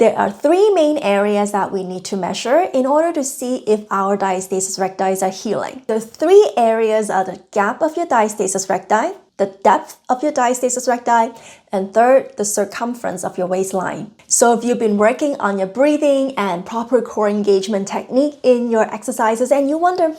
There are three main areas that we need to measure in order to see if our diastasis recti are healing. The three areas are the gap of your diastasis recti, the depth of your diastasis recti, and third, the circumference of your waistline. So if you've been working on your breathing and proper core engagement technique in your exercises and you wonder,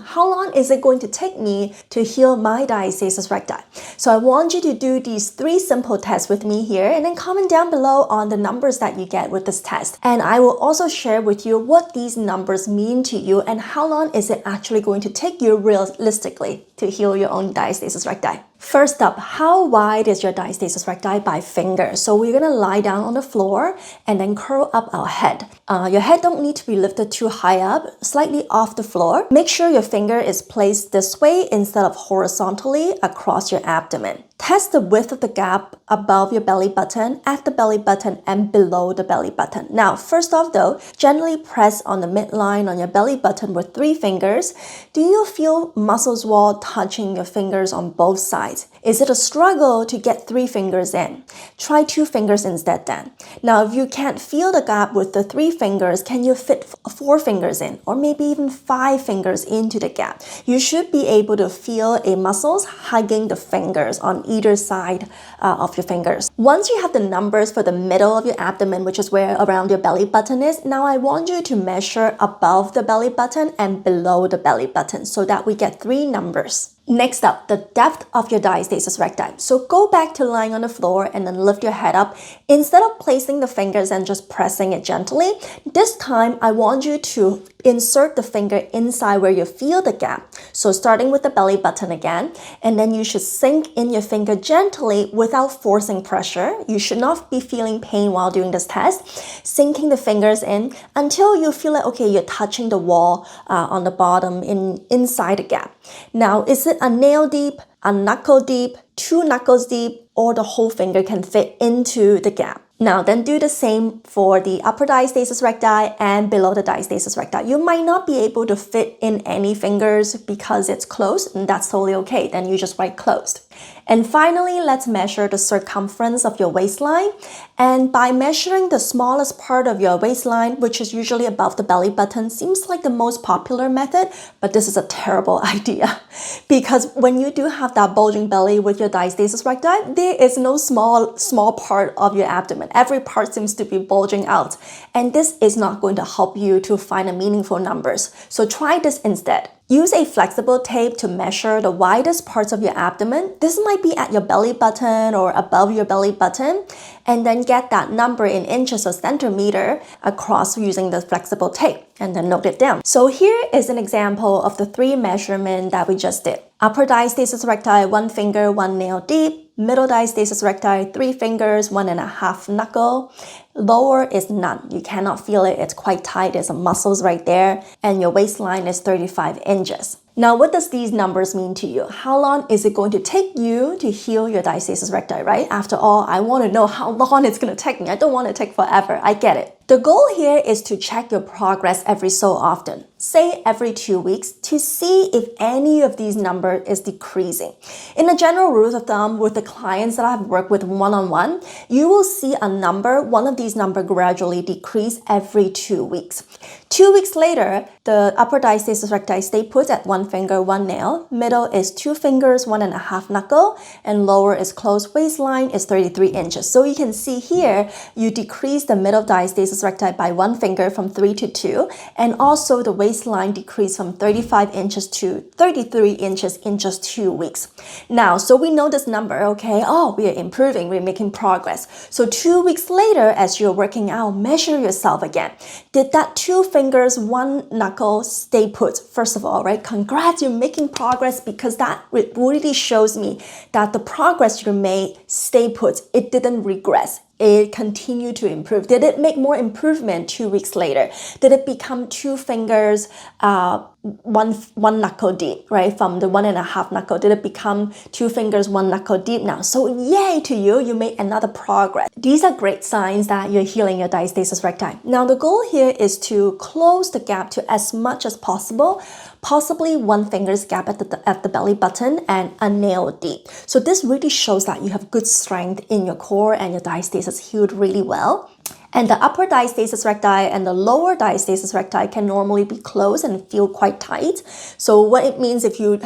how long is it going to take me to heal my diastasis recti? So I want you to do these three simple tests with me here and then comment down below on the numbers that you get with this test. And I will also share with you what these numbers mean to you and how long is it actually going to take you realistically to heal your own diastasis recti. First up, how wide is your diastasis recti by finger? So we're going to lie down on the floor and then curl up our head. Your head don't need to be lifted too high up, slightly off the floor. Make sure your finger is placed this way instead of horizontally across your abdomen. Test the width of the gap above your belly button, at the belly button, and below the belly button. Now, first off though, gently press on the midline on your belly button with 3 fingers. Do you feel muscles wall touching your fingers on both sides? Is it a struggle to get 3 fingers in? Try 2 fingers instead then. Now, if you can't feel the gap with the 3 fingers, can you fit 4 fingers in? Or maybe even 5 fingers into the gap? You should be able to feel a muscles hugging the fingers on either side of your fingers. Once you have the numbers for the middle of your abdomen, which is where around your belly button is, now I want you to measure above the belly button and below the belly button so that we get 3 numbers. Next up, the depth of your diastasis recti. So go back to lying on the floor and then lift your head up. Instead of placing the fingers and just pressing it gently, this time I want you to insert the finger inside where you feel the gap. So starting with the belly button again, and then you should sink in your finger gently without forcing pressure. You should not be feeling pain while doing this test. Sinking the fingers in until you feel like, okay, you're touching the wall on the bottom inside the gap. Now, is it a nail deep, a knuckle deep, 2 knuckles deep, or the whole finger can fit into the gap? Now then do the same for the upper diastasis recti and below the diastasis recti. You might not be able to fit in any fingers because it's closed, and that's totally okay. Then you just write closed. And finally, let's measure the circumference of your waistline. And by measuring the smallest part of your waistline, which is usually above the belly button, seems like the most popular method, but this is a terrible idea. Because when you do have that bulging belly with your diastasis recti, there is no small part of your abdomen. Every part seems to be bulging out. And this is not going to help you to find a meaningful numbers. So try this instead. Use a flexible tape to measure the widest parts of your abdomen. This might be at your belly button or above your belly button, and then get that number in inches or centimeter across using the flexible tape, and then note it down. So here is an example of the 3 measurements that we just did. Upper diastasis recti, 1 finger, 1 nail deep. Middle diastasis recti, 3 fingers, 1.5 knuckle. Lower is none. You cannot feel it. It's quite tight. There's some muscles right there. And your waistline is 35 inches. Now, what does these numbers mean to you? How long is it going to take you to heal your diastasis recti, right? After all, I want to know how long it's going to take me. I don't want it to take forever. I get it. The goal here is to check your progress every so often, say every 2 weeks, to see if any of these numbers is decreasing. In a general rule of thumb, with the clients that I've worked with one-on-one, you will see a number, one of these numbers gradually decrease every 2 weeks. 2 weeks later, the upper diastasis recti stay put at 1 finger, 1 nail. Middle is 2 fingers, 1.5 knuckle, and lower is closed waistline is 33 inches. So you can see here, you decrease the middle diastasis recti by 1 finger from 3 to 2, and also the waistline decreased from 35 inches to 33 inches in just 2 weeks. Now, so we know this number, okay? Oh, we are improving, we're making progress. So 2 weeks later, as you're working out, measure yourself again. Did that 2 fingers, 1 knuckle stay put? First of all, right? Congrats, you're making progress, because that really shows me that the progress you made stay put. It didn't regress. It continued to improve. Did it make more improvement 2 weeks later? Did it become 2 fingers, one knuckle deep, right? From the 1.5 knuckle, did it become 2 fingers, 1 knuckle deep now? So yay to you, you made another progress. These are great signs that you're healing your diastasis recti. Now the goal here is to close the gap to as much as possible, possibly 1 finger's gap at the belly button and a nail deep. So this really shows that you have good strength in your core and your diastasis healed really well. And the upper diastasis recti and the lower diastasis recti can normally be closed and feel quite tight. So what it means if you're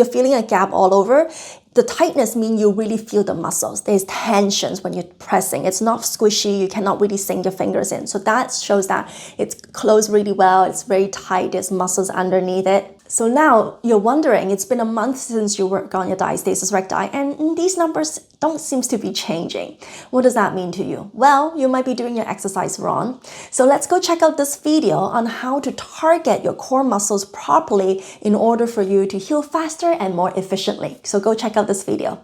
feeling a gap all over, the tightness means you really feel the muscles. There's tensions when you're pressing. It's not squishy. You cannot really sink your fingers in. So that shows that it's closed really well. It's very tight. There's muscles underneath it. So now you're wondering, it's been a month since you worked on your diastasis recti and these numbers don't seem to be changing. What does that mean to you? Well, you might be doing your exercise wrong. So let's go check out this video on how to target your core muscles properly in order for you to heal faster and more efficiently. So go check out this video.